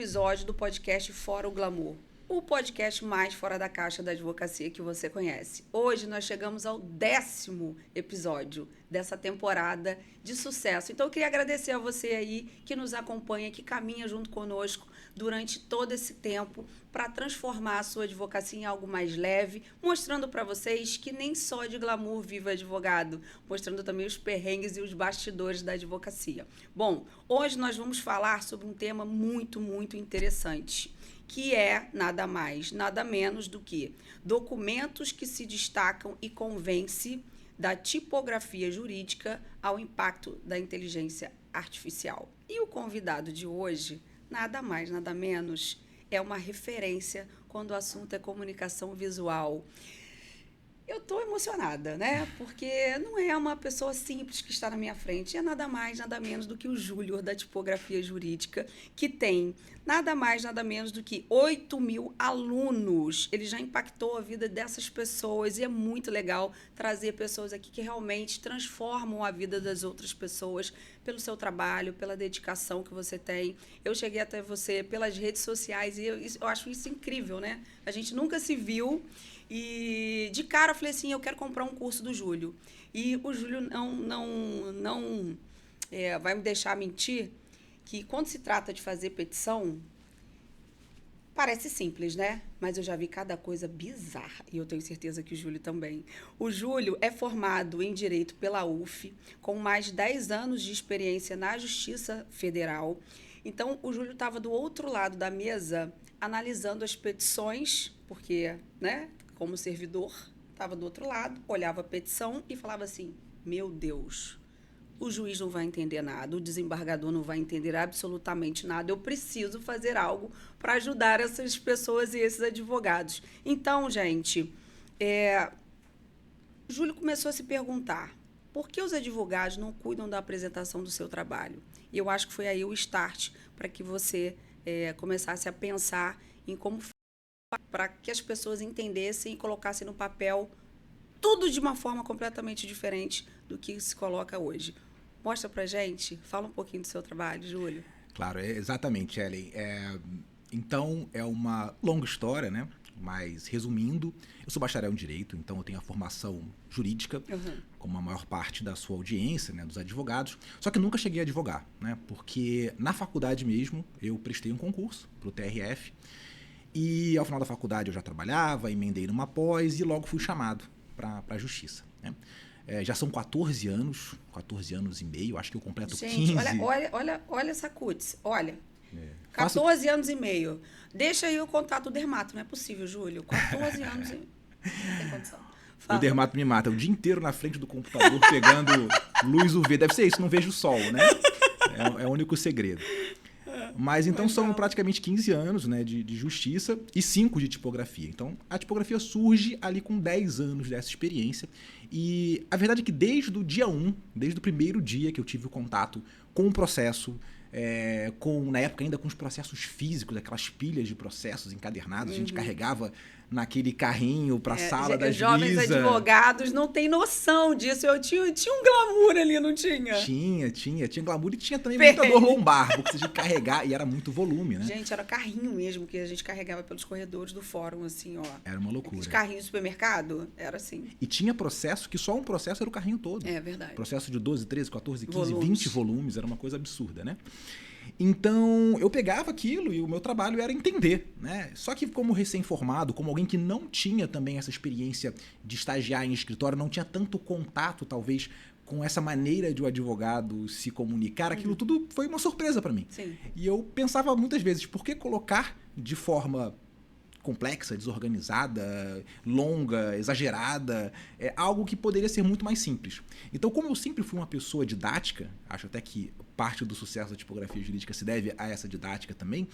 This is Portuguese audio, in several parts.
episódio do podcast Fora o Glamour, o podcast mais fora da caixa da advocacia que você conhece. Hoje nós chegamos ao 10º episódio dessa temporada de sucesso. Então eu queria agradecer a você aí que nos acompanha, que caminha junto conosco durante todo esse tempo para transformar a sua advocacia em algo mais leve, mostrando para vocês que nem só de glamour vive advogado, mostrando também os perrengues e os bastidores da advocacia. Bom, hoje nós vamos falar sobre um tema muito interessante, que é nada mais, nada menos do que documentos que se destacam e convence da tipografia jurídica ao impacto da inteligência artificial. E o convidado de hoje, nada mais, nada menos, é uma referência quando o assunto é comunicação visual. Eu estou emocionada, né? Porque não é uma pessoa simples que está na minha frente, é nada mais, nada menos do que o Júlio da tipografia jurídica, que tem nada mais, nada menos do que 8.000 alunos. Ele já impactou a vida dessas pessoas e é muito legal trazer pessoas aqui que realmente transformam a vida das outras pessoas pelo seu trabalho, pela dedicação que você tem. Eu cheguei até você pelas redes sociais e eu acho isso incrível, né? A gente nunca se viu. E de cara eu falei assim, eu quero comprar um curso do Júlio. E o Júlio não vai me deixar mentir que quando se trata de fazer petição, parece simples, né? Mas eu já vi cada coisa bizarra e eu tenho certeza que o Júlio também. O Júlio é formado em Direito pela UF, com mais de 10 anos de experiência na Justiça Federal. Então, o Júlio estava do outro lado da mesa analisando as petições, porque, né, como servidor, estava do outro lado, olhava a petição e falava assim, meu Deus, o juiz não vai entender nada, o desembargador não vai entender absolutamente nada, eu preciso fazer algo para ajudar essas pessoas e esses advogados. Então, gente, Júlio começou a se perguntar, por que os advogados não cuidam da apresentação do seu trabalho? E eu acho que foi aí o start para que você começasse a pensar em como para que as pessoas entendessem e colocassem no papel tudo de uma forma completamente diferente do que se coloca hoje. Mostra pra gente, fala um pouquinho do seu trabalho, Júlio. Claro, exatamente, Ellen. Então, é uma longa história, né? Mas, resumindo, eu sou bacharel em Direito, então eu tenho a formação jurídica, como a maior parte da sua audiência, né, dos advogados, só que nunca cheguei a advogar, né? Porque na faculdade mesmo, eu prestei um concurso para o TRF, e ao final da faculdade eu já trabalhava, emendei numa pós e logo fui chamado para a Justiça, né? Já são 14 anos e meio, acho que eu completo 15. Olha essa cutis, olha. 14 anos e meio. Deixa aí o contato do dermato, não é possível, Júlio. 14 anos e meio. Não tem condição. Fala. O dermato me mata o dia inteiro na frente do computador pegando luz UV. Deve ser isso, não vejo o sol, né? É o único segredo. Mas então são praticamente 15 anos, né, de justiça e 5 de tipografia. Então a tipografia surge ali com 10 anos dessa experiência. E a verdade é que desde o dia 1, desde o primeiro dia que eu tive o contato com o processo, na época ainda com os processos físicos, aquelas pilhas de processos encadernados, a gente carregava naquele carrinho para a sala das jovens advogados não têm noção disso. Eu tinha um glamour ali, não tinha? Tinha glamour e tinha também muita dor lombar, porque você tinha que carregar e era muito volume, né? Gente, era carrinho mesmo que a gente carregava pelos corredores do fórum, assim, ó. Era uma loucura. Os carrinhos de supermercado, era assim. E tinha processo que só um processo era o carrinho todo. É verdade. Processo de 12, 13, 14, 15, 20 volumes, era uma coisa absurda, né? Então, eu pegava aquilo e o meu trabalho era entender, né? Só que como recém-formado, como alguém que não tinha também essa experiência de estagiar em escritório, não tinha tanto contato, talvez, com essa maneira de o advogado se comunicar, aquilo tudo foi uma surpresa para mim. Sim. E eu pensava muitas vezes, por que colocar de forma complexa, desorganizada, longa, exagerada, algo que poderia ser muito mais simples. Então, como eu sempre fui uma pessoa didática, acho até que parte do sucesso da tipografia jurídica se deve a essa didática também,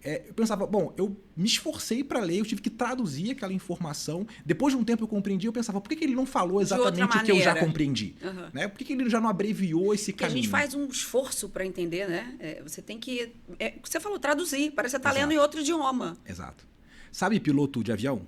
eu pensava, bom, eu me esforcei para ler, eu tive que traduzir aquela informação, depois de um tempo eu compreendi, eu pensava, por que ele não falou exatamente o que eu já compreendi? Né? Por que ele já não abreviou esse caminho? A gente faz um esforço para entender, né? Você tem que... você falou, traduzir, parece que você está lendo em outro idioma. Exato. Sabe piloto de avião?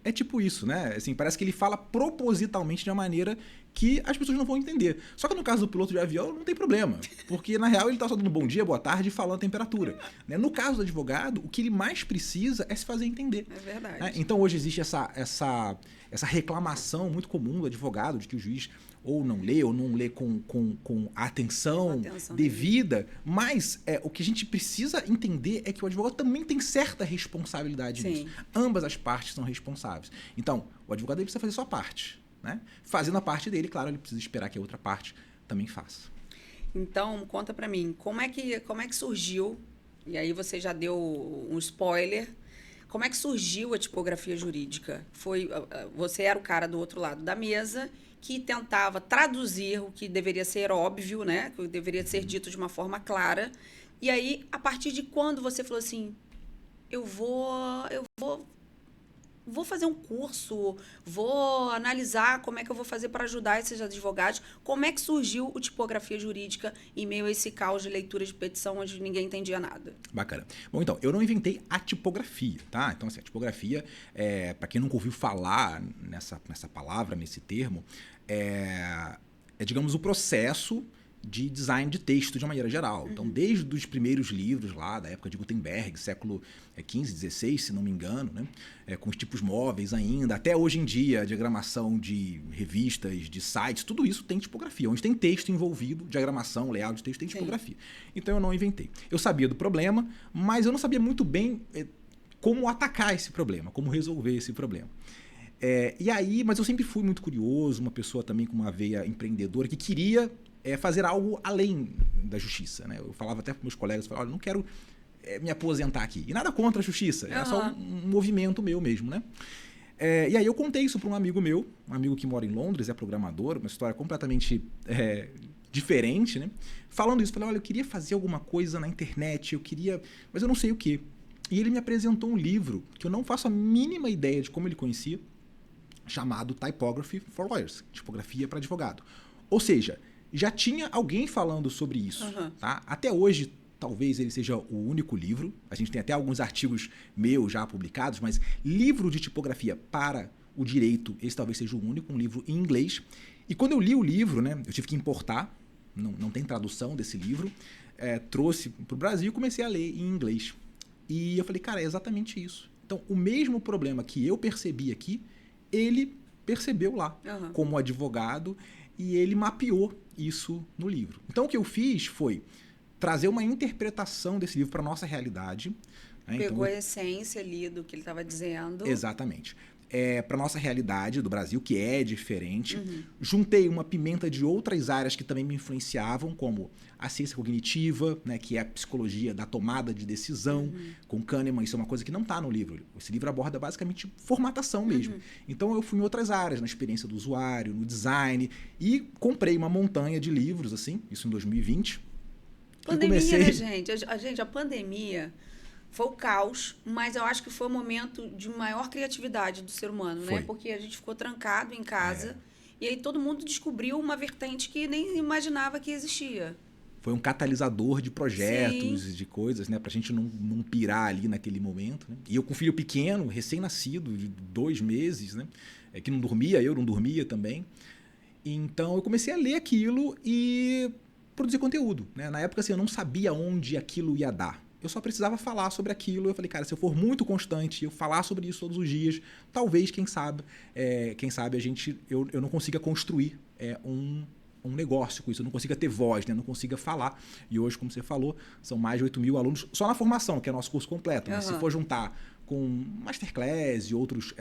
É tipo isso, né? Assim, parece que ele fala propositalmente de uma maneira que as pessoas não vão entender. Só que no caso do piloto de avião não tem problema, porque na real ele tá só dando bom dia, boa tarde e falando a temperatura. Né? No caso do advogado, o que ele mais precisa é se fazer entender. É verdade. Né? Então hoje existe essa reclamação muito comum do advogado de que o juiz ou não lê com a atenção devida, mas o que a gente precisa entender é que o advogado também tem certa responsabilidade nisso. Ambas as partes são responsáveis. Então, o advogado ele precisa fazer a sua parte. Né? Fazendo a parte dele, claro, ele precisa esperar que a outra parte também faça. Então, conta pra mim, como é que surgiu, e aí você já deu um spoiler, como é que surgiu a tipografia jurídica? Você era o cara do outro lado da mesa que tentava traduzir o que deveria ser óbvio, né? Que deveria ser dito de uma forma clara. E aí, a partir de quando você falou assim, eu vou fazer um curso, vou analisar como é que eu vou fazer para ajudar esses advogados. Como é que surgiu o Tipografia Jurídica em meio a esse caos de leitura de petição onde ninguém entendia nada? Bacana. Bom, então, eu não inventei a tipografia, tá? Então, assim, a tipografia, para quem nunca ouviu falar nessa palavra, nesse termo, é, digamos, o processo de design de texto de uma maneira geral. Então, desde os primeiros livros lá, da época de Gutenberg, século XV, XVI, se não me engano, né? Com os tipos móveis ainda, até hoje em dia, a diagramação de revistas, de sites, tudo isso tem tipografia. Onde tem texto envolvido, diagramação, layout de texto, tem tipografia. Então, eu não inventei. Eu sabia do problema, mas eu não sabia muito bem como atacar esse problema, como resolver esse problema. E aí, mas eu sempre fui muito curioso, uma pessoa também com uma veia empreendedora que queria fazer algo além da justiça, né? Eu falava até para meus colegas, olha, eu não quero me aposentar aqui. E nada contra a justiça, é só um movimento meu mesmo, né? E aí eu contei isso para um amigo meu, um amigo que mora em Londres, é programador, uma história completamente diferente, né? Falando isso, falei, olha, eu queria fazer alguma coisa na internet, mas eu não sei o quê. E ele me apresentou um livro que eu não faço a mínima ideia de como ele conhecia, chamado Typography for Lawyers, tipografia para advogado. Ou seja, já tinha alguém falando sobre isso. Tá? Até hoje, talvez ele seja o único livro. A gente tem até alguns artigos meus já publicados, mas livro de tipografia para o direito, esse talvez seja o único, um livro em inglês. E quando eu li o livro, né, eu tive que importar, não tem tradução desse livro, trouxe para o Brasil e comecei a ler em inglês. E eu falei, cara, é exatamente isso. Então, o mesmo problema que eu percebi aqui, ele percebeu lá, como advogado, e ele mapeou isso no livro. Então, o que eu fiz foi trazer uma interpretação desse livro para a nossa realidade. Né? Pegou a essência ali do que ele estava dizendo. Exatamente. Para a nossa realidade do Brasil, que é diferente. Juntei uma pimenta de outras áreas que também me influenciavam, como a ciência cognitiva, né, que é a psicologia da tomada de decisão, com Kahneman. Isso é uma coisa que não está no livro. Esse livro aborda basicamente formatação mesmo. Então, eu fui em outras áreas, na experiência do usuário, no design, e comprei uma montanha de livros, assim, isso em 2020. Pandemia, né, gente? A pandemia foi o caos, mas eu acho que foi o momento de maior criatividade do ser humano, né? Porque a gente ficou trancado em casa e aí todo mundo descobriu uma vertente que nem imaginava que existia. Foi um catalisador de projetos, de coisas, né? Pra gente não pirar ali naquele momento, né? E eu com um filho pequeno, recém-nascido, de 2 meses, né? Que não dormia, eu não dormia também. Então, eu comecei a ler aquilo e produzir conteúdo, né? Na época, assim, eu não sabia onde aquilo ia dar. Eu só precisava falar sobre aquilo. Eu falei, cara, se eu for muito constante, eu falar sobre isso todos os dias, talvez, quem sabe eu não consiga construir um negócio com isso, eu não consiga ter voz, né? Não consiga falar. E hoje, como você falou, são mais de 8 mil alunos só na formação, que é nosso curso completo. Mas se for juntar com Masterclass e outros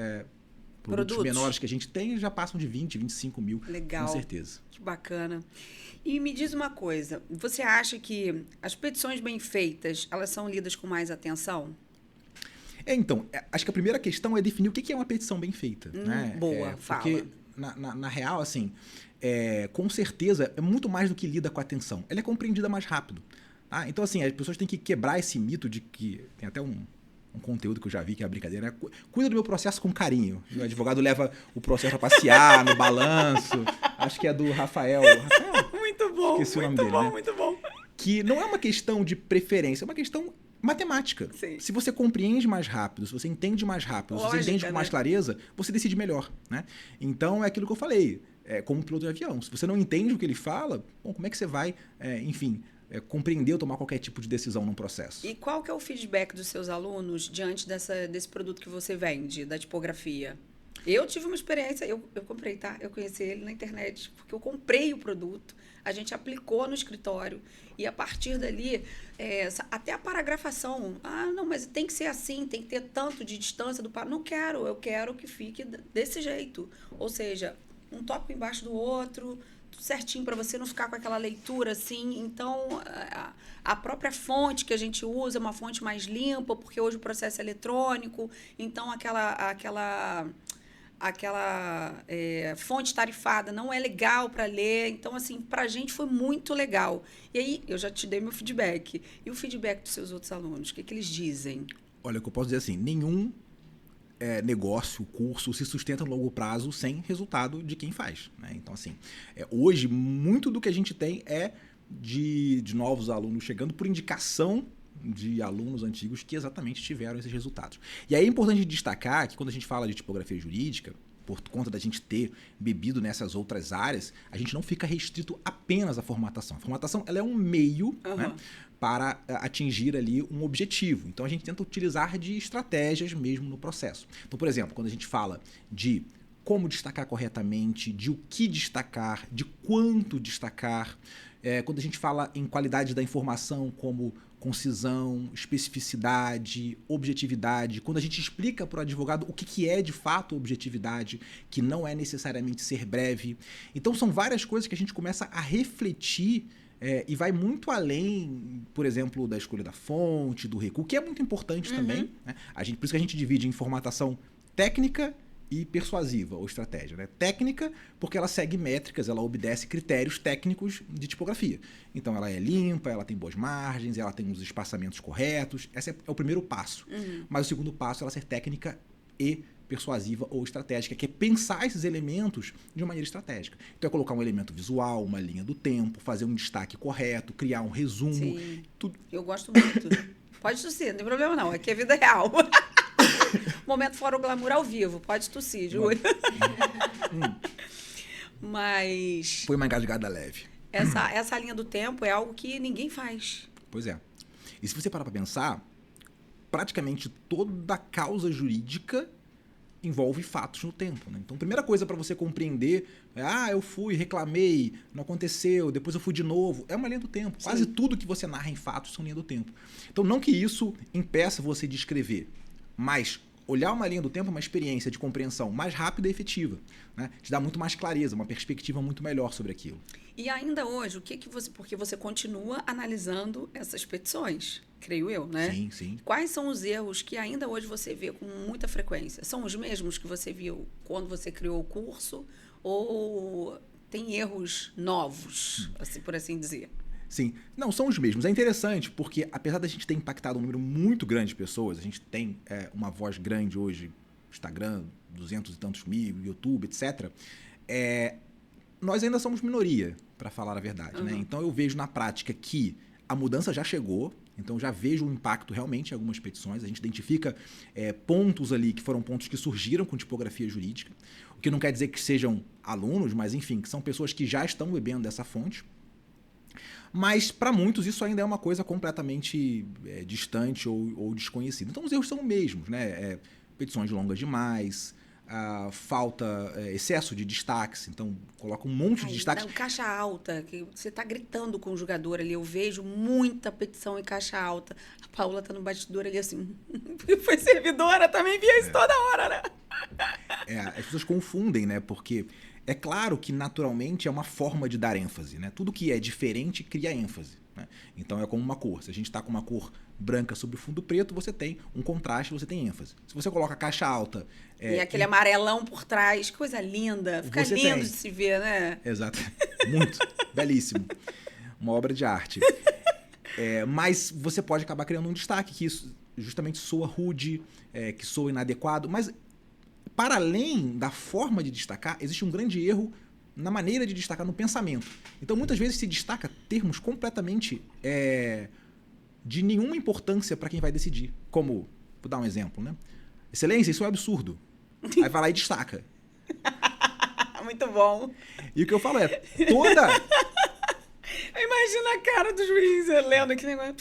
produtos menores que a gente tem, já passam de 20, 25 mil. Legal. Com certeza. Que bacana. E me diz uma coisa, você acha que as petições bem feitas, elas são lidas com mais atenção? Então, acho que a primeira questão é definir o que é uma petição bem feita. Né? Boa, fala. Porque, na real, assim, com certeza, é muito mais do que lida com atenção. Ela é compreendida mais rápido. Tá? Então, assim, as pessoas têm que quebrar esse mito de que... Tem até um conteúdo que eu já vi, que é a brincadeira, né? Cuida do meu processo com carinho. O advogado leva o processo a passear no balanço. Acho que é do Rafael. Muito bom, esqueci o nome dele, né? Muito bom. Que não é uma questão de preferência, é uma questão matemática. Sim. Se você compreende mais rápido, se você entende mais rápido, se você entende com mais clareza, você decide melhor, né? Então, é aquilo que eu falei, como piloto de avião. Se você não entende o que ele fala, bom, como é que você vai, compreender ou tomar qualquer tipo de decisão num processo? E qual que é o feedback dos seus alunos diante desse produto que você vende, da tipografia? Eu tive uma experiência, eu comprei, tá? Eu conheci ele na internet, porque eu comprei o produto, a gente aplicou no escritório, e a partir dali, até a paragrafação, não, mas tem que ser assim, tem que ter tanto de distância do par. Não quero, eu quero que fique desse jeito. Ou seja, um tópico embaixo do outro, tudo certinho para você não ficar com aquela leitura assim. Então, a própria fonte que a gente usa é uma fonte mais limpa, porque hoje o processo é eletrônico, então aquela fonte tarifada não é legal para ler. Então, assim, para a gente foi muito legal. E aí, eu já te dei meu feedback. E o feedback dos seus outros alunos? O que eles dizem? Olha, o que eu posso dizer assim, nenhum negócio, curso, se sustenta no longo prazo sem resultado de quem faz, né? Então, assim, hoje, muito do que a gente tem é de novos alunos chegando por indicação de alunos antigos que exatamente tiveram esses resultados. E aí é importante destacar que quando a gente fala de tipografia jurídica, por conta da gente ter bebido nessas outras áreas, a gente não fica restrito apenas à formatação. A formatação ela é um meio, né, para atingir ali um objetivo. Então a gente tenta utilizar de estratégias mesmo no processo. Então, por exemplo, quando a gente fala de como destacar corretamente, de o que destacar, de quanto destacar, quando a gente fala em qualidade da informação como concisão, especificidade, objetividade, quando a gente explica para o advogado o que é de fato objetividade, que não é necessariamente ser breve. Então são várias coisas que a gente começa a refletir e vai muito além, por exemplo, da escolha da fonte, do recuo, que é muito importante também, né? Por isso que a gente divide em formatação técnica e persuasiva, ou estratégia, né? Técnica, porque ela segue métricas, ela obedece critérios técnicos de tipografia. Então, ela é limpa, ela tem boas margens, ela tem os espaçamentos corretos. Esse é o primeiro passo. Mas o segundo passo é ela ser técnica e persuasiva ou estratégica, que é pensar esses elementos de uma maneira estratégica. Então, é colocar um elemento visual, uma linha do tempo, fazer um destaque correto, criar um resumo. Sim. Tudo. Eu gosto muito. Pode tossir, não tem problema não, aqui é vida real. Momento fora o glamour ao vivo. Pode tossir, Júlio. Mas... Foi uma engasgada leve. Essa linha do tempo é algo que ninguém faz. Pois é. E se você parar para pensar, praticamente toda causa jurídica envolve fatos no tempo, né? Então, a primeira coisa para você compreender eu fui, reclamei, não aconteceu, depois eu fui de novo, é uma linha do tempo. Sim. Quase tudo que você narra em fatos são linha do tempo. Então, não que isso impeça você de escrever, mas olhar uma linha do tempo é uma experiência de compreensão mais rápida e efetiva, né? Te dá muito mais clareza, uma perspectiva muito melhor sobre aquilo. E ainda hoje, porque você continua analisando essas petições, creio eu, né? Sim, sim. Quais são os erros que ainda hoje você vê com muita frequência? São os mesmos que você viu quando você criou o curso ou tem erros novos, assim, por assim dizer? Sim. Não, são os mesmos. É interessante porque, apesar da gente ter impactado um número muito grande de pessoas, a gente tem uma voz grande hoje, Instagram, 200 e tantos mil, YouTube, etc., nós ainda somos minoria, para falar a verdade, né? Então, eu vejo na prática que a mudança já chegou, então já vejo o impacto realmente em algumas petições. A gente identifica pontos ali que foram pontos que surgiram com tipografia jurídica, o que não quer dizer que sejam alunos, mas, enfim, que são pessoas que já estão bebendo dessa fonte. Mas, para muitos, isso ainda é uma coisa completamente distante ou desconhecida. Então, os erros são os mesmos, né? Petições longas demais, excesso de destaques. Então, coloca um monte de destaques. Não, caixa alta, que você está gritando com o jogador ali. Eu vejo muita petição em caixa alta. A Paula está no bastidor ali assim. Foi servidora, também via isso toda hora, né? As pessoas confundem, né? Porque... é claro que, naturalmente, é uma forma de dar ênfase, né? Tudo que é diferente cria ênfase, né? Então, é como uma cor. Se a gente está com uma cor branca sobre o fundo preto, você tem um contraste, você tem ênfase. Se você coloca caixa alta... e aquele amarelão por trás, que coisa linda. Fica lindo de se ver, né? Exato. Muito. Belíssimo. Uma obra de arte. Mas você pode acabar criando um destaque que isso justamente soa rude, que soa inadequado, mas... para além da forma de destacar, existe um grande erro na maneira de destacar, no pensamento. Então, muitas vezes se destaca termos completamente de nenhuma importância para quem vai decidir. Como, vou dar um exemplo, né? Excelência, isso é um absurdo. Aí vai lá e destaca. Muito bom. E o que eu falo é, toda... Imagina a cara do juiz lendo aquele negócio.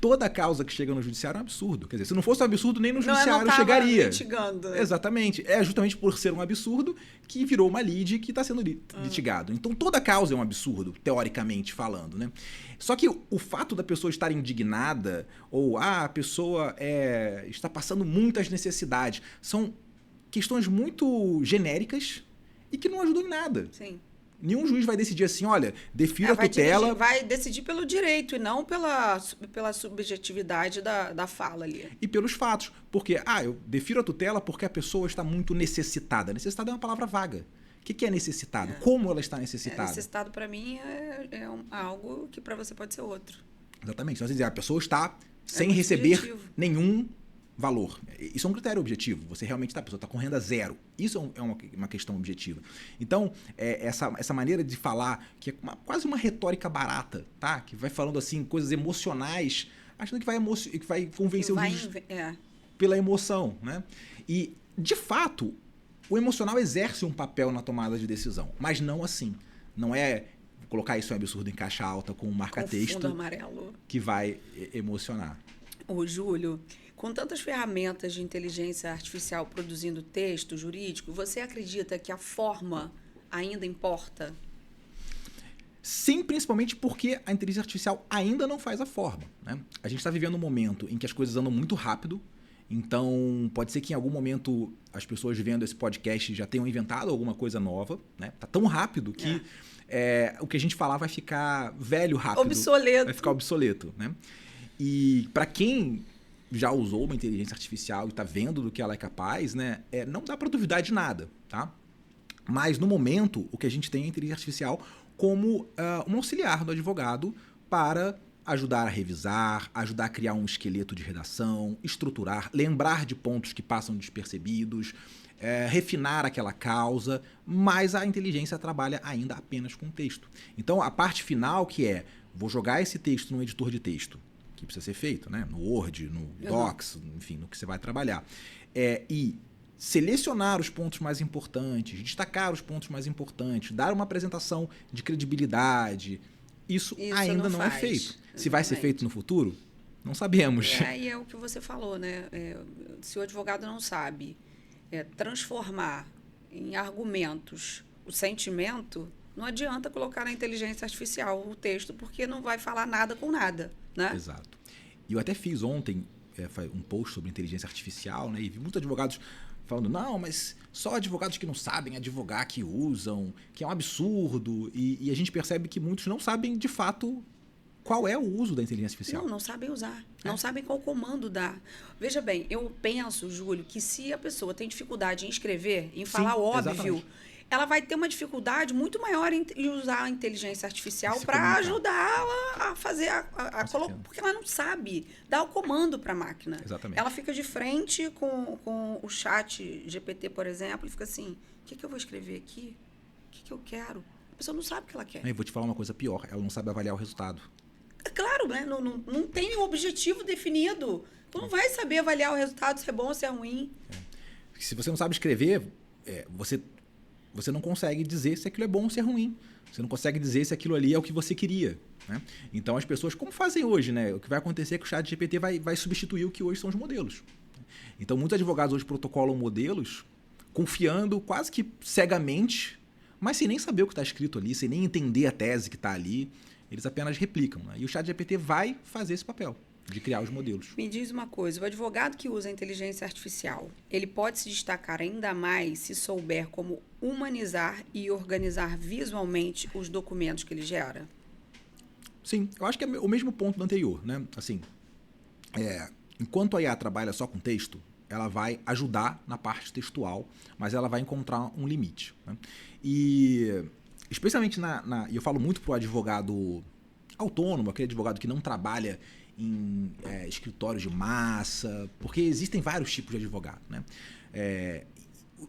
Toda causa que chega no judiciário é um absurdo. Quer dizer, se não fosse um absurdo, nem no judiciário não chegaria. litigando. Exatamente. É justamente por ser um absurdo que virou uma lide que está sendo litigado. Então, toda causa é um absurdo, teoricamente falando, né? Só que o fato da pessoa estar indignada ou a pessoa está passando muitas necessidades são questões muito genéricas e que não ajudam em nada. Sim. Nenhum juiz vai decidir assim, olha, defiro a tutela... Vai decidir pelo direito e não pela subjetividade da fala ali. E pelos fatos. Porque, eu defiro a tutela porque a pessoa está muito necessitada. Necessitada é uma palavra vaga. O que é necessitado? Como ela está necessitada? Necessitado, para mim, é algo que para você pode ser outro. Exatamente. Então, dizer, a pessoa está sem receber nenhum valor. Isso é um critério objetivo. Você realmente a pessoa está com renda zero. Isso é uma questão objetiva. Então, essa maneira de falar, que é quase uma retórica barata, tá? Que vai falando assim, coisas emocionais, achando que vai convencer o juiz pela emoção, né? E, de fato, o emocional exerce um papel na tomada de decisão, mas não assim. Não é colocar isso em absurdo em caixa alta com um marca-texto amarelo que vai emocionar. Ô, Júlio, com tantas ferramentas de inteligência artificial produzindo texto jurídico, você acredita que a forma ainda importa? Sim, principalmente porque a inteligência artificial ainda não faz a forma, né? A gente está vivendo um momento em que as coisas andam muito rápido, então pode ser que em algum momento as pessoas vendo esse podcast já tenham inventado alguma coisa nova, né? Tá tão rápido que o que a gente falar vai ficar velho rápido. Obsoleto. Vai ficar obsoleto, né? E para quem já usou uma inteligência artificial e está vendo do que ela é capaz, né? Não dá para duvidar de nada, tá? Mas no momento, o que a gente tem é a inteligência artificial como um auxiliar do advogado para ajudar a revisar, ajudar a criar um esqueleto de redação, estruturar, lembrar de pontos que passam despercebidos, refinar aquela causa, mas a inteligência trabalha ainda apenas com texto. Então, a parte final que vou jogar esse texto no editor de texto, que precisa ser feito, né? No Word, no Docs, enfim, no que você vai trabalhar. E selecionar os pontos mais importantes, destacar os pontos mais importantes, dar uma apresentação de credibilidade, isso ainda não é feito. Se vai ser feito no futuro, não sabemos. E é o que você falou, né? Se o advogado não sabe transformar em argumentos o sentimento, não adianta colocar na inteligência artificial o texto, porque não vai falar nada com nada, né? Exato. E eu até fiz ontem um post sobre inteligência artificial, né? E vi muitos advogados falando, não, mas só advogados que não sabem advogar que usam, que é um absurdo. E a gente percebe que muitos não sabem, de fato, qual é o uso da inteligência artificial. Não sabem usar. Não sabem qual comando dar. Veja bem, eu penso, Júlio, que se a pessoa tem dificuldade em escrever, em falar o óbvio, exatamente, ela vai ter uma dificuldade muito maior em usar a inteligência artificial para ajudá-la a fazer porque ela não sabe dar o comando para a máquina. Exatamente. Ela fica de frente com o chat GPT, por exemplo, e fica assim, o que eu vou escrever aqui? O que eu quero? A pessoa não sabe o que ela quer. Eu vou te falar uma coisa pior, ela não sabe avaliar o resultado. Claro, né? Não tem um objetivo definido. Tu não vai saber avaliar o resultado, se é bom ou se é ruim. Se você não sabe escrever, você não consegue dizer se aquilo é bom ou se é ruim. Você não consegue dizer se aquilo ali é o que você queria, né? Então, as pessoas, como fazem hoje, né? O que vai acontecer é que o chat GPT vai substituir o que hoje são os modelos. Então, muitos advogados hoje protocolam modelos confiando quase que cegamente, mas sem nem saber o que está escrito ali, sem nem entender a tese que está ali. Eles apenas replicam, né? E o chat GPT vai fazer esse papel de criar os modelos. Me diz uma coisa, o advogado que usa a inteligência artificial, ele pode se destacar ainda mais se souber como humanizar e organizar visualmente os documentos que ele gera? Sim, eu acho que é o mesmo ponto do anterior, né? Assim, enquanto a IA trabalha só com texto, ela vai ajudar na parte textual, mas ela vai encontrar um limite, né? E especialmente e eu falo muito para o advogado autônomo, aquele advogado que não trabalha em escritórios de massa, porque existem vários tipos de advogado, né?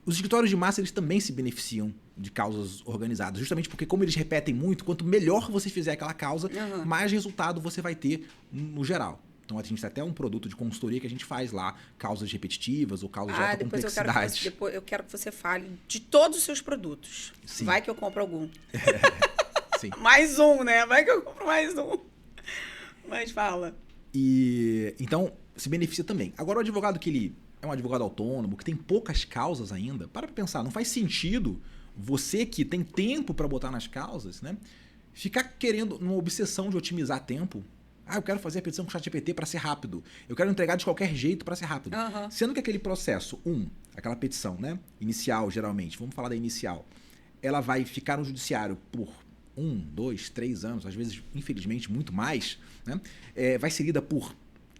Os escritórios de massa, eles também se beneficiam de causas organizadas. Justamente porque, como eles repetem muito, quanto melhor você fizer aquela causa, mais resultado você vai ter no geral. Então, a gente tem até um produto de consultoria que a gente faz lá, causas repetitivas ou causas de alta complexidade. Depois eu quero que você fale de todos os seus produtos. Sim. Vai que eu compro algum. Sim. Mais um, né? Vai que eu compro mais um. Mas fala. E então, se beneficia também. Agora, o advogado que ele é um advogado autônomo, que tem poucas causas ainda, para pensar, não faz sentido você que tem tempo para botar nas causas, né, ficar querendo, numa obsessão de otimizar tempo. Eu quero fazer a petição com o ChatGPT para ser rápido. Eu quero entregar de qualquer jeito para ser rápido. Sendo que aquele processo, aquela petição, né, inicial, geralmente, vamos falar da inicial, ela vai ficar no judiciário por 1, 2, 3 anos, às vezes, infelizmente, muito mais, né, vai ser lida por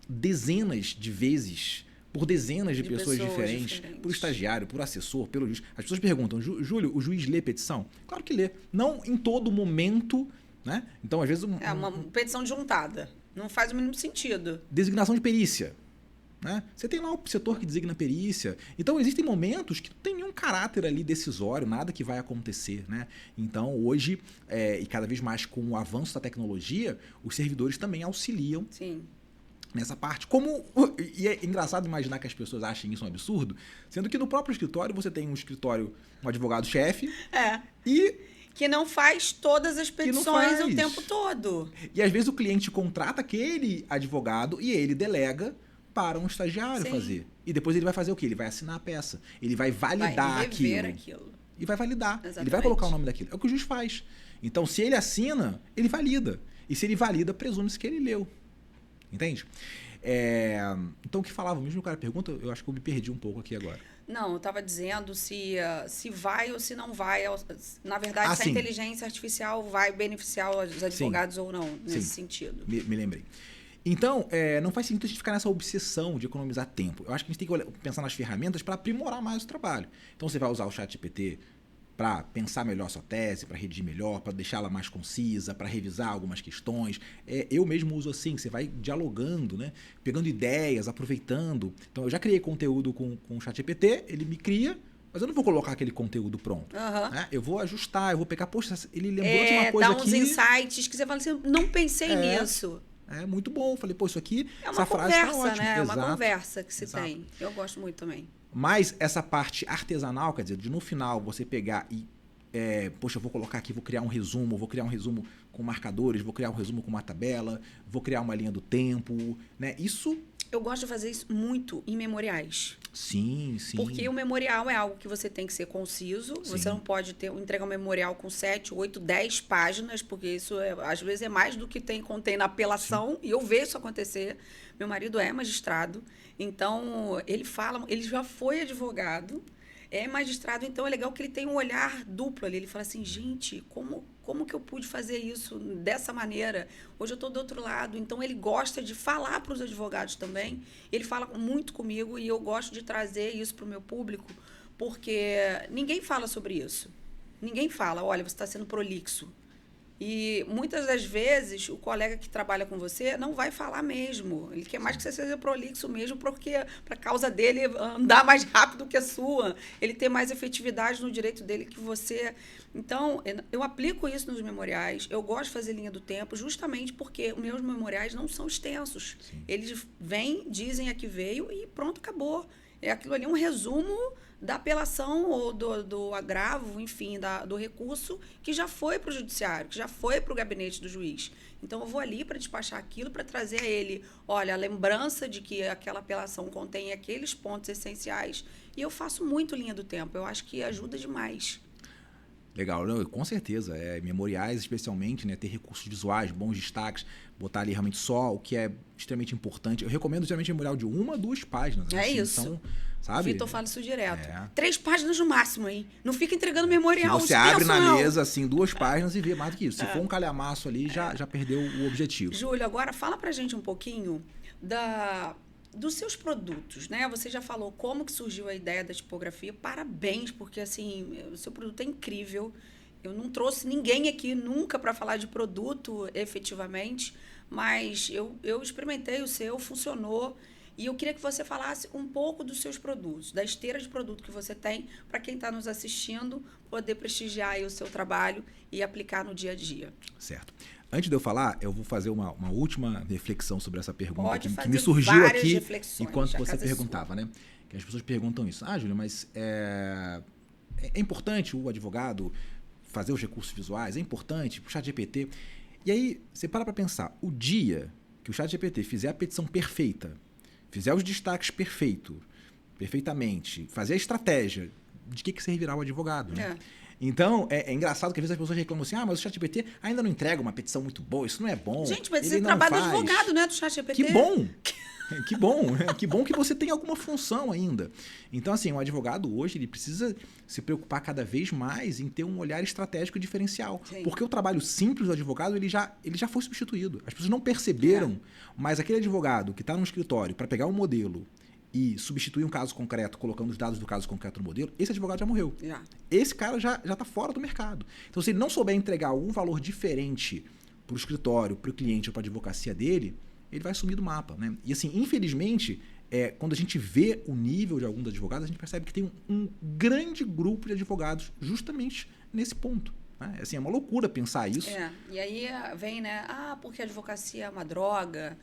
dezenas de vezes, por dezenas de pessoas diferentes, por estagiário, por assessor, pelo juiz. As pessoas perguntam, Júlio, o juiz lê petição? Claro que lê. Não em todo momento, né? Então, às vezes... É uma petição juntada. Não faz o mínimo sentido. Designação de perícia. Né? Você tem lá o setor que designa perícia. Então, existem momentos que não tem nenhum caráter ali decisório, nada que vai acontecer. Né? Então, hoje, e cada vez mais com o avanço da tecnologia, os servidores também auxiliam nessa parte. E é engraçado imaginar que as pessoas achem isso um absurdo, sendo que no próprio escritório você tem um advogado-chefe e... que não faz todas as petições o tempo todo. E às vezes o cliente contrata aquele advogado e ele delega para um estagiário fazer. E depois ele vai fazer o quê? Ele vai assinar a peça. Ele vai validar aquilo. E vai validar. Exatamente. Ele vai colocar o nome daquilo. É o que o juiz faz. Então, se ele assina, ele valida. E se ele valida, presume-se que ele leu. Entende? Então, o que falava? Mesmo o cara pergunta, eu acho que eu me perdi um pouco aqui agora. Não, eu estava dizendo se vai ou se não vai. Na verdade, se a inteligência artificial vai beneficiar os advogados ou não, nesse sentido. Me lembrei. Então, não faz sentido a gente ficar nessa obsessão de economizar tempo. Eu acho que a gente tem que pensar nas ferramentas para aprimorar mais o trabalho. Então, você vai usar o ChatGPT para pensar melhor a sua tese, para redigir melhor, para deixá-la mais concisa, para revisar algumas questões. Eu mesmo uso assim, você vai dialogando, né? Pegando ideias, aproveitando. Então, eu já criei conteúdo com o ChatGPT, ele me cria, mas eu não vou colocar aquele conteúdo pronto. Né? Eu vou ajustar, eu vou pegar, poxa, ele lembrou de uma coisa aqui... Dá uns insights que você fala assim, não pensei nisso. É muito bom. Falei, essa aqui, essa frase tá ótima. Né? É uma conversa que se tem. Eu gosto muito também. Mas essa parte artesanal, quer dizer, de no final você pegar e... eu vou colocar aqui, vou criar um resumo com marcadores, vou criar um resumo com uma tabela, vou criar uma linha do tempo, né? Isso... Eu gosto de fazer isso muito em memoriais. Sim. Porque o memorial é algo que você tem que ser conciso. Sim. Você não pode entregar um memorial com 7, 8, 10 páginas, porque isso às vezes é mais do que contém na apelação. Sim. E eu vejo isso acontecer. Meu marido é magistrado, então ele já foi advogado, é magistrado, então é legal que ele tem um olhar duplo ali. Ele fala assim, gente, como que eu pude fazer isso dessa maneira? Hoje eu estou do outro lado. Então, ele gosta de falar para os advogados também. Ele fala muito comigo e eu gosto de trazer isso para o meu público, porque ninguém fala sobre isso. Ninguém fala, olha, você está sendo prolixo. E muitas das vezes o colega que trabalha com você não vai falar mesmo. Ele quer mais que você seja prolixo mesmo, porque para a causa dele andar mais rápido que a sua, ele ter mais efetividade no direito dele que você. Então, eu aplico isso nos memoriais. Eu gosto de fazer linha do tempo, justamente porque os meus memoriais não são extensos. Sim. Eles vêm, dizem a que veio e pronto, acabou. Aquilo ali é um resumo da apelação ou do agravo, enfim, do recurso que já foi para o judiciário, que já foi para o gabinete do juiz. Então, eu vou ali para despachar aquilo, para trazer a ele, olha, a lembrança de que aquela apelação contém aqueles pontos essenciais. E eu faço muito linha do tempo. Eu acho que ajuda demais. Legal, com certeza. Memoriais, especialmente, né, ter recursos visuais, bons destaques, botar ali realmente só o que é extremamente importante. Eu recomendo geralmente memorial de 1 a 2 páginas. É assim, isso. Então, sabe? Vitor fala isso direto. 3 páginas no máximo, hein? Não fica entregando memorial. Se você abre na mesa, assim, 2 páginas e vê mais do que isso. Se for um calhamaço ali, já perdeu o objetivo. Júlio, agora fala pra gente um pouquinho dos seus produtos, né? Você já falou como que surgiu a ideia da tipografia. Parabéns, porque assim, o seu produto é incrível. Eu não trouxe ninguém aqui nunca para falar de produto efetivamente, mas eu experimentei o seu, funcionou. E eu queria que você falasse um pouco dos seus produtos, da esteira de produto que você tem, para quem está nos assistindo poder prestigiar aí o seu trabalho e aplicar no dia a dia. Certo. Antes de eu falar, eu vou fazer uma última reflexão sobre essa pergunta que me surgiu várias aqui reflexões, enquanto a você casa é perguntava, né? Que as pessoas perguntam isso. Ah, Júlia, mas é importante o advogado fazer os recursos visuais? É importante o ChatGPT? E aí, você para pensar. O dia que o ChatGPT fizer a petição perfeita, fizer os destaques perfeitamente, fazer a estratégia, de que servirá o advogado, né? Então, é engraçado que às vezes as pessoas reclamam assim, mas o ChatGPT ainda não entrega uma petição muito boa, isso não é bom. Gente, mas esse trabalho do advogado, né, do ChatGPT. Que bom! Que bom! Que bom que você tem alguma função ainda. Então, assim, o advogado hoje, ele precisa se preocupar cada vez mais em ter um olhar estratégico diferencial. Sim. Porque o trabalho simples do advogado, ele já foi substituído. As pessoas não perceberam, mas aquele advogado que está no escritório para pegar um modelo e substituir um caso concreto, colocando os dados do caso concreto no modelo, esse advogado já morreu. Esse cara já está fora do mercado. Então, se ele não souber entregar algum valor diferente para o escritório, para o cliente ou para a advocacia dele, ele vai sumir do mapa, né? E assim, infelizmente, quando a gente vê o nível de alguns advogados, a gente percebe que tem um grande grupo de advogados justamente nesse ponto. Né? Assim, é uma loucura pensar isso. E aí vem, né? Porque a advocacia é uma droga.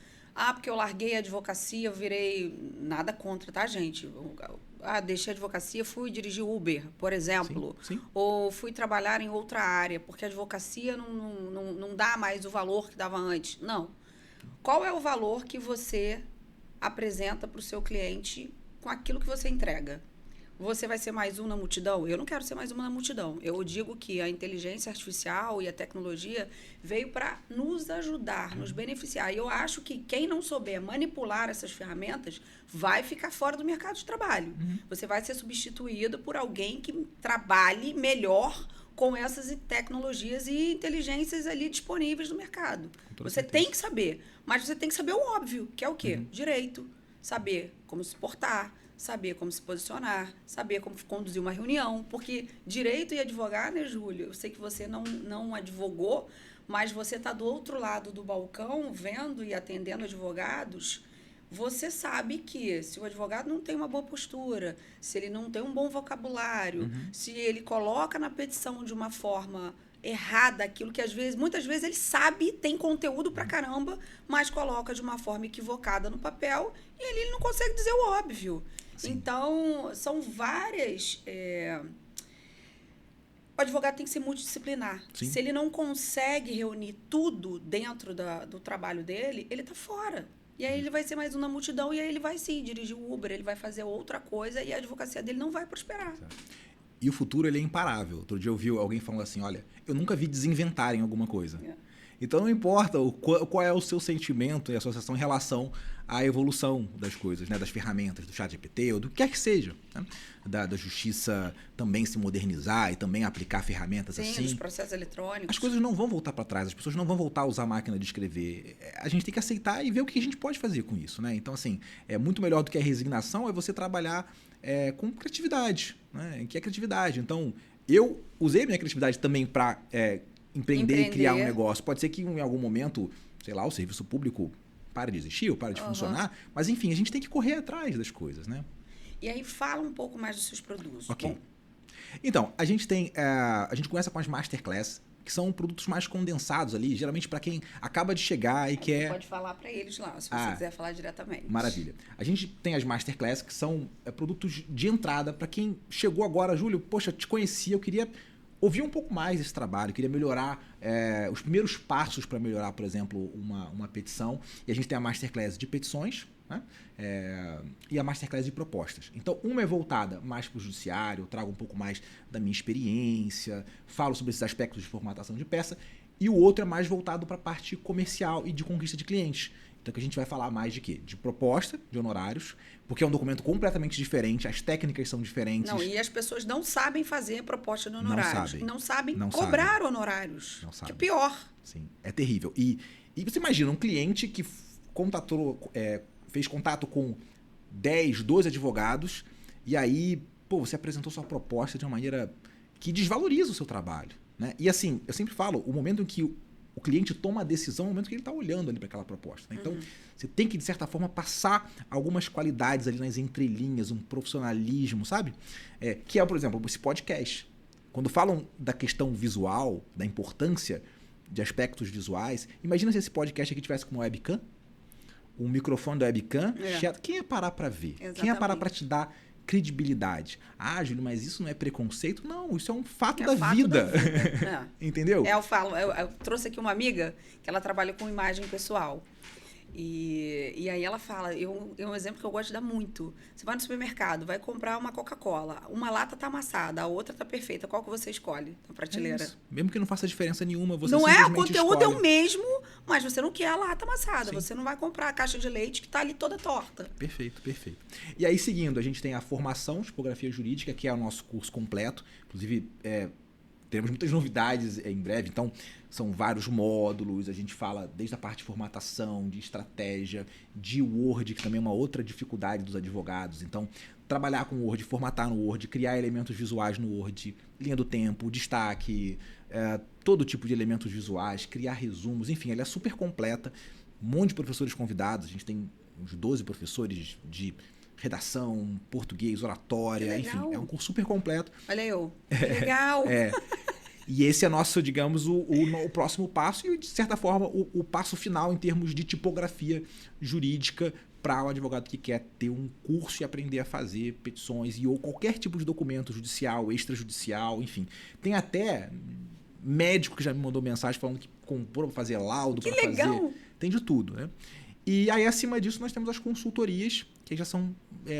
Porque eu larguei a advocacia, eu virei... Nada contra, tá, gente? Deixei a advocacia, fui dirigir Uber, por exemplo. Sim. Ou fui trabalhar em outra área, porque a advocacia não dá mais o valor que dava antes. Não. Qual é o valor que você apresenta para o seu cliente com aquilo que você entrega? Você vai ser mais um na multidão? Eu não quero ser mais uma na multidão. Eu digo que a inteligência artificial e a tecnologia veio para nos ajudar, nos beneficiar. E eu acho que quem não souber manipular essas ferramentas vai ficar fora do mercado de trabalho. Você vai ser substituído por alguém que trabalhe melhor com essas tecnologias e inteligências ali disponíveis no mercado. Você tem que saber, mas você tem que saber o óbvio, que é o quê? Direito. Saber como se portar, saber como se posicionar, saber como conduzir uma reunião. Porque direito e advogar, né, Júlio? Eu sei que você não advogou, mas você está do outro lado do balcão, vendo e atendendo advogados. Você sabe que se o advogado não tem uma boa postura, se ele não tem um bom vocabulário, se ele coloca na petição de uma forma errada aquilo que muitas vezes ele sabe, tem conteúdo pra caramba, mas coloca de uma forma equivocada no papel e ele não consegue dizer o óbvio. Sim. Então, são várias... O advogado tem que ser multidisciplinar. Sim. Se ele não consegue reunir tudo dentro do trabalho dele, ele tá fora. E aí ele vai ser mais um na multidão e aí ele vai sim dirigir o Uber, ele vai fazer outra coisa e a advocacia dele não vai prosperar. E o futuro ele é imparável. Outro dia eu vi alguém falando assim, olha, eu nunca vi desinventarem alguma coisa. Então não importa qual é o seu sentimento e associação em relação à evolução das coisas, né? Das ferramentas, do ChatGPT ou do que quer que seja. Né? Da justiça também se modernizar e também aplicar ferramentas assim. Sim, dos processos eletrônicos. As coisas não vão voltar para trás, as pessoas não vão voltar a usar a máquina de escrever. A gente tem que aceitar e ver o que a gente pode fazer com isso. Né? Então, assim, é muito melhor do que a resignação é você trabalhar com criatividade, né? Que é criatividade. Então, eu usei minha criatividade também para empreender e criar um negócio. Pode ser que em algum momento, sei lá, o serviço público pare de existir ou pare de funcionar, mas enfim, a gente tem que correr atrás das coisas, né? E aí fala um pouco mais dos seus produtos. Ok. Bom. Então, a gente começa com as masterclass, que são produtos mais condensados ali, geralmente para quem acaba de chegar e quer... Você pode falar para eles lá, se você quiser falar diretamente. Maravilha. A gente tem as masterclass, que são produtos de entrada para quem chegou agora. Júlio, poxa, te conhecia, eu queria ouvir um pouco mais desse trabalho, queria melhorar os primeiros passos para melhorar, por exemplo, uma petição. E a gente tem a masterclass de petições, né? E a masterclass de propostas. Então, uma é voltada mais para o judiciário, eu trago um pouco mais da minha experiência, falo sobre esses aspectos de formatação de peça, e o outro é mais voltado para a parte comercial e de conquista de clientes. Então, que a gente vai falar mais de quê? De proposta, de honorários, porque é um documento completamente diferente, as técnicas são diferentes. Não, e as pessoas não sabem fazer proposta de honorários. Não sabem cobrar honorários. Não sabem. Que é pior. Sim, é terrível. E você imagina um cliente que fez contato com 10, 12 advogados, e aí, você apresentou sua proposta de uma maneira que desvaloriza o seu trabalho. Né? E assim, eu sempre falo, o momento em que o cliente toma a decisão no momento que ele está olhando ali para aquela proposta. Né? Então, você tem que, de certa forma, passar algumas qualidades ali nas entrelinhas, um profissionalismo, sabe? Que é, por exemplo, esse podcast. Quando falam da questão visual, da importância de aspectos visuais, imagina se esse podcast aqui tivesse com uma webcam, um microfone da webcam, quem ia parar para ver? Exatamente. Quem ia parar para te dar credibilidade? Ah, Júlio, mas isso não é preconceito? Não, isso é um fato da vida. Entendeu? Eu trouxe aqui uma amiga que ela trabalha com imagem pessoal. E aí ela fala, um exemplo que eu gosto de dar muito. Você vai no supermercado, vai comprar uma Coca-Cola, uma lata tá amassada, a outra tá perfeita. Qual que você escolhe na prateleira? Mesmo que não faça diferença nenhuma, você não simplesmente o conteúdo escolhe. é o mesmo, mas você não quer a lata amassada. Sim. Você não vai comprar a caixa de leite que tá ali toda torta. Perfeito. E aí, seguindo, a gente tem a formação tipografia jurídica, que é o nosso curso completo. Inclusive, teremos muitas novidades em breve, então são vários módulos, a gente fala desde a parte de formatação, de estratégia, de Word, que também é uma outra dificuldade dos advogados. Então, trabalhar com Word, formatar no Word, criar elementos visuais no Word, linha do tempo, destaque, todo tipo de elementos visuais, criar resumos, enfim, ela é super completa, um monte de professores convidados, a gente tem uns 12 professores de redação, português, oratória, enfim, é um curso super completo. Olha eu, que legal! E esse é nosso, digamos, o próximo passo e, de certa forma, o passo final em termos de tipografia jurídica para o advogado que quer ter um curso e aprender a fazer petições ou qualquer tipo de documento judicial, extrajudicial, enfim. Tem até médico que já me mandou mensagem falando que comprou para fazer laudo, para fazer... Tem de tudo, né? E aí, acima disso, nós temos as consultorias, que já são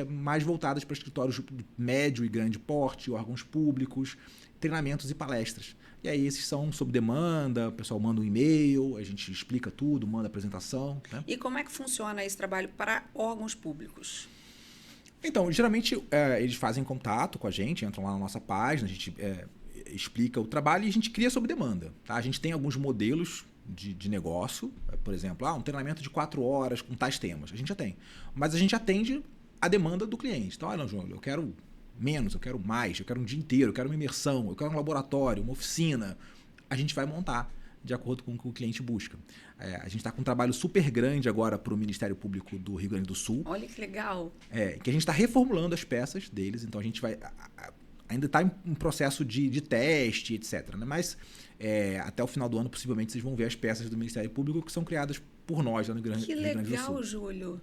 mais voltadas para escritórios de médio e grande porte, órgãos públicos, treinamentos e palestras. E aí esses são sob demanda, o pessoal manda um e-mail, a gente explica tudo, manda apresentação. Né? E como é que funciona esse trabalho para órgãos públicos? Então, geralmente eles fazem contato com a gente, entram lá na nossa página, a gente explica o trabalho e a gente cria sob demanda. Tá? A gente tem alguns modelos de negócio, por exemplo, um treinamento de 4 horas com tais temas. A gente já tem. Mas a gente atende a demanda do cliente. Então, olha, João, eu quero menos, eu quero mais, eu quero um dia inteiro, eu quero uma imersão, eu quero um laboratório, uma oficina. A gente vai montar de acordo com o que o cliente busca. A gente está com um trabalho super grande agora para o Ministério Público do Rio Grande do Sul. Olha que legal! Que a gente está reformulando as peças deles, então a gente vai... Ainda está em um processo de teste, etc. Né? Mas até o final do ano, possivelmente, vocês vão ver as peças do Ministério Público que são criadas por nós lá no Rio Grande do Sul. Que legal, Júlio!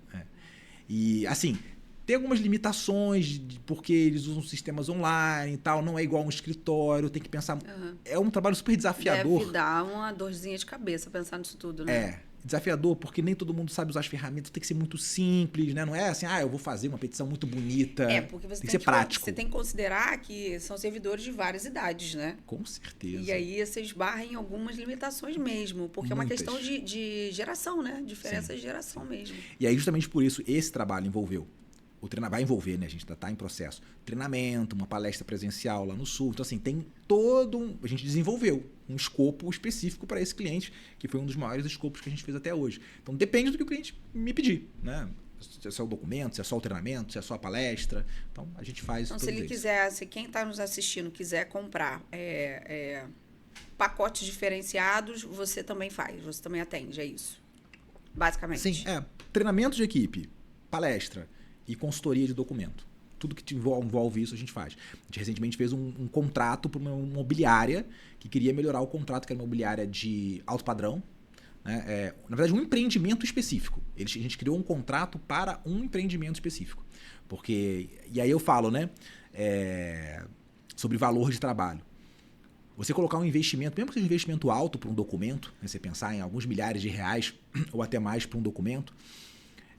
E, assim... Tem algumas limitações, porque eles usam sistemas online e tal, não é igual a um escritório, tem que pensar... É um trabalho super desafiador. Deve dar uma dorzinha de cabeça pensar nisso tudo, né? Desafiador, porque nem todo mundo sabe usar as ferramentas, tem que ser muito simples, né? Não é assim, eu vou fazer uma petição muito bonita. Porque você tem que ser prático. Você tem que considerar que são servidores de várias idades, né? Com certeza. E aí você esbarra em algumas limitações mesmo, porque Muitas. É uma questão de geração, né? Diferença de geração mesmo. E aí, justamente por isso, esse trabalho envolveu. Vai envolver, né? A gente está em processo. Treinamento, uma palestra presencial lá no Sul. Então, assim, tem a gente desenvolveu um escopo específico para esse cliente, que foi um dos maiores escopos que a gente fez até hoje. Então, depende do que o cliente me pedir, né? Se é só o documento, se é só o treinamento, se é só a palestra. Então, a gente faz então, tudo se ele isso. quiser, se quem está nos assistindo quiser comprar pacotes diferenciados, você também faz, você também atende, é isso? Basicamente. Sim, treinamento de equipe, palestra e consultoria de documento. Tudo que envolve isso a gente faz. A gente recentemente fez um contrato para uma imobiliária que queria melhorar o contrato, que era uma imobiliária de alto padrão. Né? Na verdade, um empreendimento específico. A gente criou um contrato para um empreendimento específico. E aí eu falo, né? Sobre valor de trabalho. Você colocar um investimento, mesmo que seja um investimento alto para um documento, né? Você pensar em alguns milhares de reais ou até mais para um documento,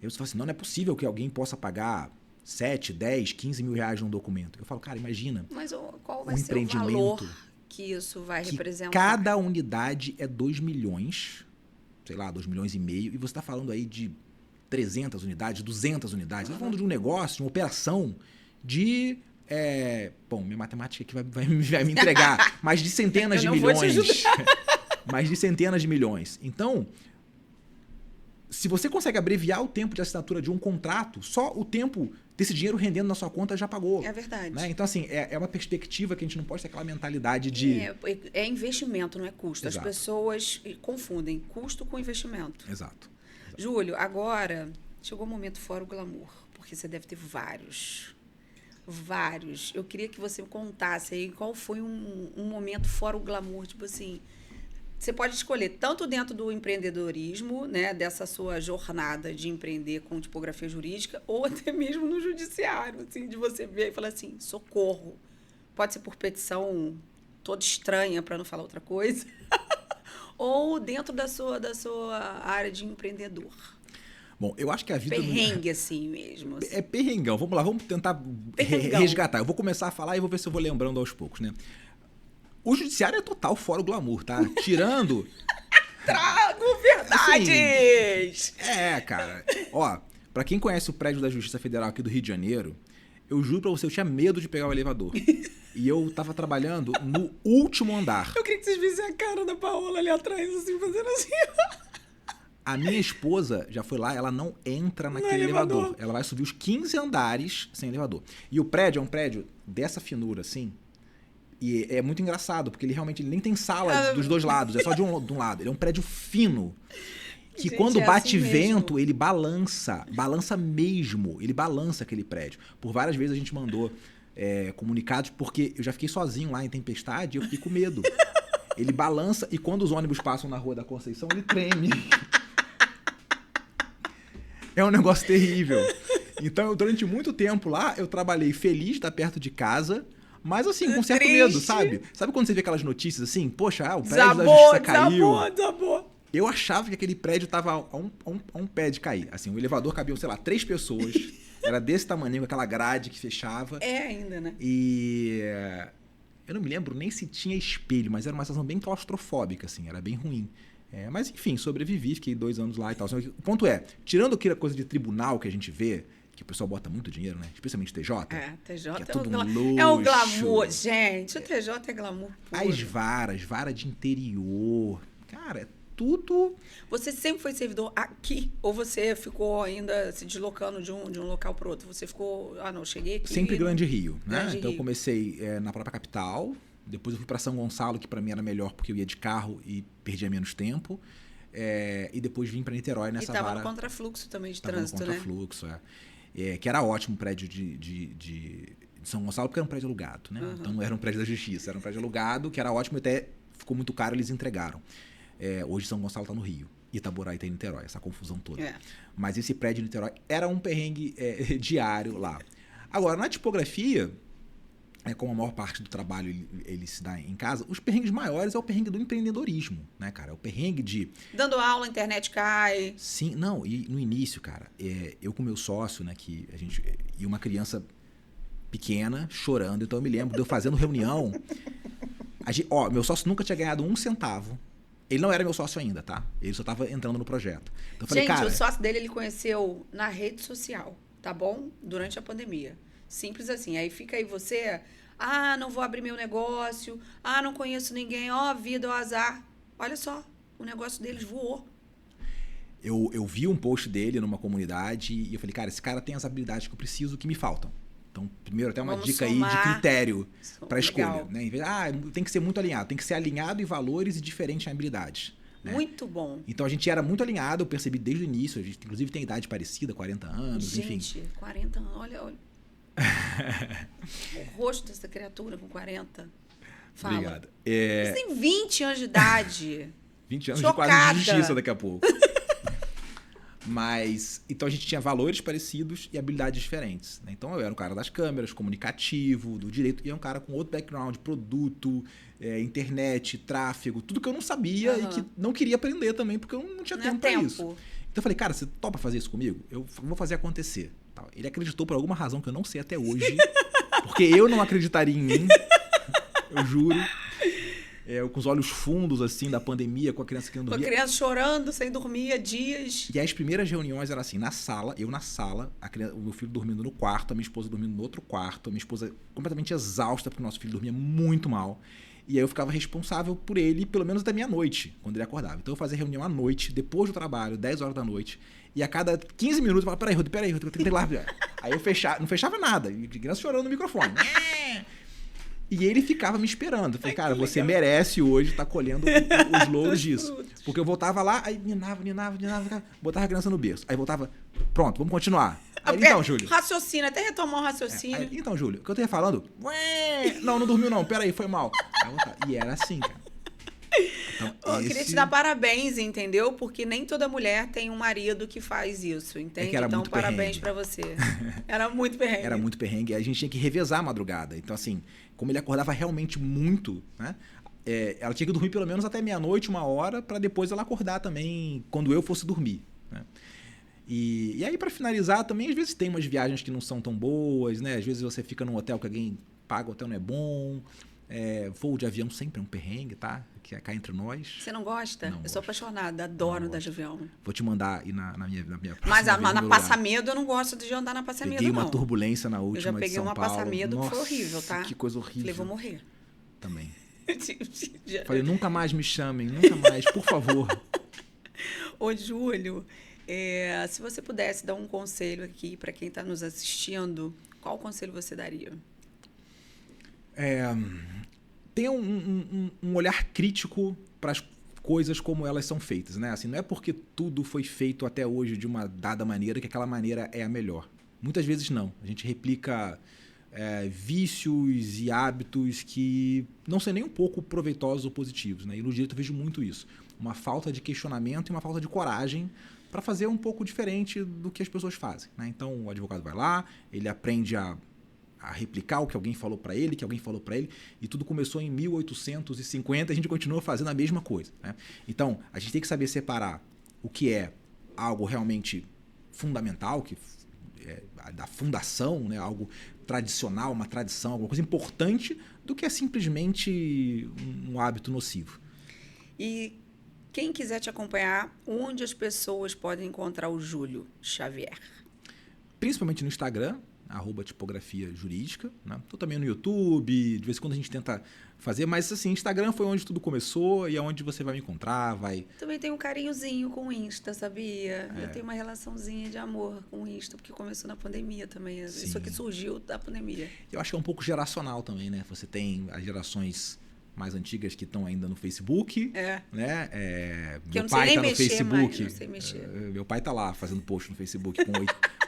aí você fala assim, não é possível que alguém possa pagar 7, 10, 15 mil reais num documento. Eu falo, cara, imagina. Mas qual vai ser o valor que isso vai representar? Cada unidade é 2 milhões, sei lá, 2 milhões e meio, e você está falando aí de 300 unidades, 200 unidades. Você está falando de um negócio, de uma operação de... minha matemática aqui vai me entregar, mas de centenas de milhões. Mas de centenas de milhões. Então... Se você consegue abreviar o tempo de assinatura de um contrato, só o tempo desse dinheiro rendendo na sua conta já pagou. É verdade. Né? Então, assim, é uma perspectiva que a gente não pode ter aquela mentalidade de... É investimento, não é custo. Exato. As pessoas confundem custo com investimento. Exato. Júlio, agora chegou o momento fora o glamour, porque você deve ter vários. Vários. Eu queria que você me contasse aí qual foi um momento fora o glamour, tipo assim... Você pode escolher tanto dentro do empreendedorismo, né, dessa sua jornada de empreender com tipografia jurídica, ou até mesmo no judiciário, assim, de você ver e falar assim, socorro. Pode ser por petição toda estranha, para não falar outra coisa, ou dentro da sua área de empreendedor. Bom, eu acho que a vida... Perrengue, assim mesmo. Assim. É perrengão. Vamos lá, vamos tentar resgatar. Eu vou começar a falar e vou ver se eu vou lembrando aos poucos, né? O judiciário é total fora o glamour, tá? Tirando... Trago verdades! Assim, cara. Ó, pra quem conhece o prédio da Justiça Federal aqui do Rio de Janeiro, eu juro pra você, eu tinha medo de pegar o elevador. E eu tava trabalhando no último andar. Eu queria que vocês vissem a cara da Paola ali atrás, assim, fazendo assim. A minha esposa já foi lá, ela não entra naquele elevador. Ela vai subir os 15 andares sem elevador. E o prédio é um prédio dessa finura, assim... E é muito engraçado, porque ele realmente nem tem sala dos dois lados, é só de um lado. Ele é um prédio fino, que gente, quando bate assim vento, mesmo. Ele balança mesmo. Ele balança aquele prédio. Por várias vezes a gente mandou comunicados, porque eu já fiquei sozinho lá em tempestade e eu fiquei com medo. Ele balança e quando os ônibus passam na Rua da Conceição, ele treme. É um negócio terrível. Então, durante muito tempo lá, eu trabalhei feliz de estar perto de casa, mas assim, com certo medo, sabe? Sabe quando você vê aquelas notícias assim? Poxa, o prédio da Justiça caiu. Desabou. Eu achava que aquele prédio tava a um pé de cair. Assim, o elevador cabia, sei lá, 3 pessoas. Era desse tamanho, com aquela grade que fechava. É ainda, né? E eu não me lembro nem se tinha espelho, mas era uma sensação bem claustrofóbica, assim, era bem ruim. Mas enfim, sobrevivi, fiquei 2 anos lá e tal. O ponto é, tirando aquela coisa de tribunal que a gente vê, que o pessoal bota muito dinheiro, né? Especialmente TJ. TJ que é tudo um luxo. É o glamour, gente. O TJ é glamour puro. As vara de interior. Cara, é tudo... Você sempre foi servidor aqui? Ou você ficou ainda se deslocando de um local para outro? Você ficou... não, cheguei aqui... Sempre Grande Rio, né? Grande então Rio. Eu comecei na própria capital. Depois eu fui para São Gonçalo, que para mim era melhor porque eu ia de carro e perdia menos tempo. E depois vim para Niterói nessa vara. E estava no contrafluxo também de trânsito, né? Contrafluxo, que era ótimo o prédio de São Gonçalo, porque era um prédio alugado, né? Uhum. Então não era um prédio da Justiça, era um prédio alugado, que era ótimo, até ficou muito caro, eles entregaram. Hoje São Gonçalo está no Rio, Itaboraí está em Niterói, essa confusão toda. Mas esse prédio de Niterói era um perrengue diário lá. Agora, na tipografia, como a maior parte do trabalho ele se dá em casa, os perrengues maiores é o perrengue do empreendedorismo, né, cara? É o perrengue de... Dando aula, a internet cai. Sim, não, e no início, cara, eu com meu sócio, né, que a gente... E uma criança pequena, chorando, então eu me lembro de eu fazendo reunião... meu sócio nunca tinha ganhado 1 centavo. Ele não era meu sócio ainda, tá? Ele só estava entrando no projeto. Então, eu falei, gente, cara, o sócio dele ele conheceu na rede social, tá bom? Durante a pandemia. Simples assim. Aí fica aí você... não vou abrir meu negócio. Não conheço ninguém. Vida, azar. Olha só, o negócio deles voou. Eu vi um post dele numa comunidade e eu falei, cara, esse cara tem as habilidades que eu preciso que me faltam. Então, primeiro, até uma dica aí de critério para escolha. Né? Em vez, tem que ser muito alinhado. Tem que ser alinhado em valores e diferente em habilidades. Né? Muito bom. Então, a gente era muito alinhado. Eu percebi desde o início. A gente, inclusive, tem idade parecida, 40 anos, enfim. Gente, 40 anos. Olha. O rosto dessa criatura com 40. Fala. Obrigado. Você tem 20 anos de idade. 20 anos Chocada. De quase de justiça daqui a pouco. Mas, então a gente tinha valores parecidos e habilidades diferentes. Né? Então eu era um cara das câmeras, comunicativo, do direito, e era um cara com outro background, produto, internet, tráfego, tudo que eu não sabia e que não queria aprender também, porque eu não tinha tempo para isso. Então eu falei, cara, você topa fazer isso comigo? Eu vou fazer acontecer. Ele acreditou por alguma razão que eu não sei até hoje, porque eu não acreditaria em mim, eu juro. Eu com os olhos fundos, assim, da pandemia, com a criança que não dormia. Com a criança chorando, sem dormir há dias. E as primeiras reuniões eram assim, na sala, o meu filho dormindo no quarto, a minha esposa dormindo no outro quarto, a minha esposa completamente exausta, porque o nosso filho dormia muito mal. E aí eu ficava responsável por ele, pelo menos até meia-noite, quando ele acordava. Então eu fazia reunião à noite, depois do trabalho, 10 horas da noite. E a cada 15 minutos eu falava, peraí, Rodrigo, eu tenho que ir lá. Aí eu não fechava nada. E criança chorando no microfone. E ele ficava me esperando. Eu falei, cara, você merece hoje estar colhendo os louros disso. Porque eu voltava lá, aí ninava, botava a criança no berço. Aí voltava, pronto, vamos continuar. Aí, então, Júlio. Raciocínio, até retomar o raciocínio. Aí, então, Júlio, o que eu tava falando? Não dormiu não, peraí, foi mal. E era assim, cara. Então, eu queria te dar parabéns, entendeu? Porque nem toda mulher tem um marido que faz isso, entende? Então, parabéns pra você. Era muito perrengue. Era muito perrengue. A gente tinha que revezar a madrugada. Então, assim, como ele acordava realmente muito, né? Ela tinha que dormir pelo menos até meia-noite, 1h, para depois ela acordar também quando eu fosse dormir, né? E aí, para finalizar, também, às vezes tem umas viagens que não são tão boas, né? Às vezes você fica num hotel que alguém paga, o hotel não é bom. Voo de avião sempre é um perrengue, tá? Que é cá entre nós. Você não gosta? Não eu sou apaixonada, adoro andar de avião. Vou te mandar ir na minha Mas na Passamedo eu não gosto de andar na Passamedo, não. Peguei uma turbulência na última. Eu já peguei uma Passamedo que foi horrível, tá? Que coisa horrível. Falei, vou morrer. Também. Falei, nunca mais me chamem, nunca mais, por favor. Ô, Júlio, se você pudesse dar um conselho aqui para quem está nos assistindo, qual conselho você daria? Tenha um olhar crítico para as coisas como elas são feitas, né? Assim, não é porque tudo foi feito até hoje de uma dada maneira que aquela maneira é a melhor. Muitas vezes não. A gente replica vícios e hábitos que não são nem um pouco proveitosos ou positivos, né? E no direito eu vejo muito isso. Uma falta de questionamento e uma falta de coragem para fazer um pouco diferente do que as pessoas fazem, né? Então o advogado vai lá, ele aprende a replicar o que alguém falou para ele, e tudo começou em 1850, a gente continua fazendo a mesma coisa, né? Então, a gente tem que saber separar o que é algo realmente fundamental, que é da fundação, né? Algo tradicional, uma tradição, alguma coisa importante, do que é simplesmente um hábito nocivo. E quem quiser te acompanhar, onde as pessoas podem encontrar o Júlio Xavier? Principalmente no Instagram, @tipografia jurídica, né? Tô também no YouTube, de vez em quando a gente tenta fazer, mas assim, Instagram foi onde tudo começou e é onde você vai me encontrar, Também tem um carinhozinho com o Insta, sabia? Eu tenho uma relaçãozinha de amor com o Insta, porque começou na pandemia também. Sim. Isso aqui surgiu da pandemia. Eu acho que é um pouco geracional também, né? Você tem as gerações mais antigas que estão ainda no Facebook, né? Meu pai tá no Facebook. Não sei mexer. Meu pai tá lá fazendo post no Facebook com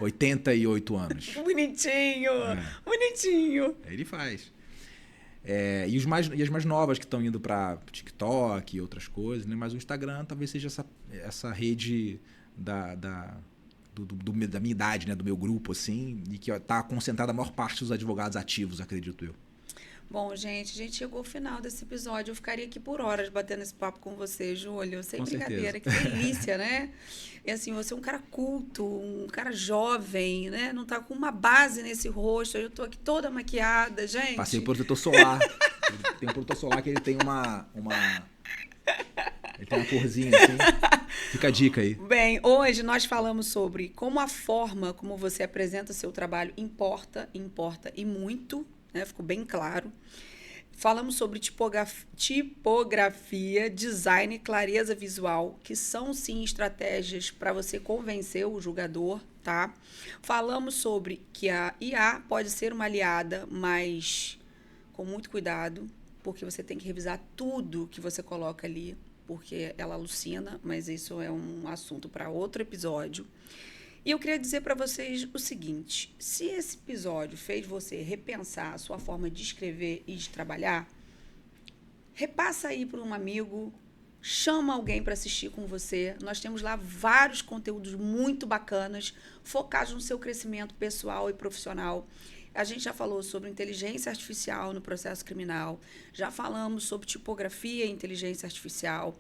88 anos. Bonitinho, bonitinho. Ele faz. E as mais novas que estão indo para TikTok e outras coisas, né? Mas o Instagram talvez seja essa rede da minha idade, né? Do meu grupo, assim, e que está concentrada a maior parte dos advogados ativos, acredito eu. Bom, gente, a gente chegou ao final desse episódio. Eu ficaria aqui por horas batendo esse papo com você, Júlio. Sem brincadeira, que delícia, né? E assim, você é um cara culto, um cara jovem, né? Não tá com uma base nesse rosto. Eu tô aqui toda maquiada, gente. Passei o protetor solar. Tem um protetor solar que ele tem uma... Ele tem uma corzinha assim. Fica a dica aí. Bem, hoje nós falamos sobre como a forma como você apresenta o seu trabalho importa e muito, né? Ficou bem claro. Falamos sobre tipografia, design e clareza visual, que são, sim, estratégias para você convencer o julgador, tá? Falamos sobre que a IA pode ser uma aliada, mas com muito cuidado, porque você tem que revisar tudo que você coloca ali, porque ela alucina, mas isso é um assunto para outro episódio. E eu queria dizer para vocês o seguinte: se esse episódio fez você repensar a sua forma de escrever e de trabalhar, repassa aí para um amigo, chama alguém para assistir com você. Nós temos lá vários conteúdos muito bacanas, focados no seu crescimento pessoal e profissional. A gente já falou sobre inteligência artificial no processo criminal, já falamos sobre tipografia e inteligência artificial,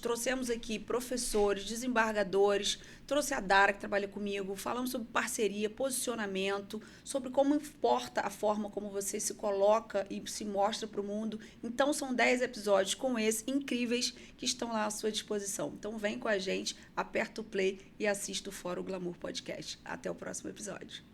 trouxemos aqui professores, desembargadores, trouxe a Dara que trabalha comigo, falamos sobre parceria, posicionamento, sobre como importa a forma como você se coloca e se mostra para o mundo. Então, são 10 episódios com esse incríveis que estão lá à sua disposição. Então, vem com a gente, aperta o play e assista o Fórum Glamour Podcast. Até o próximo episódio.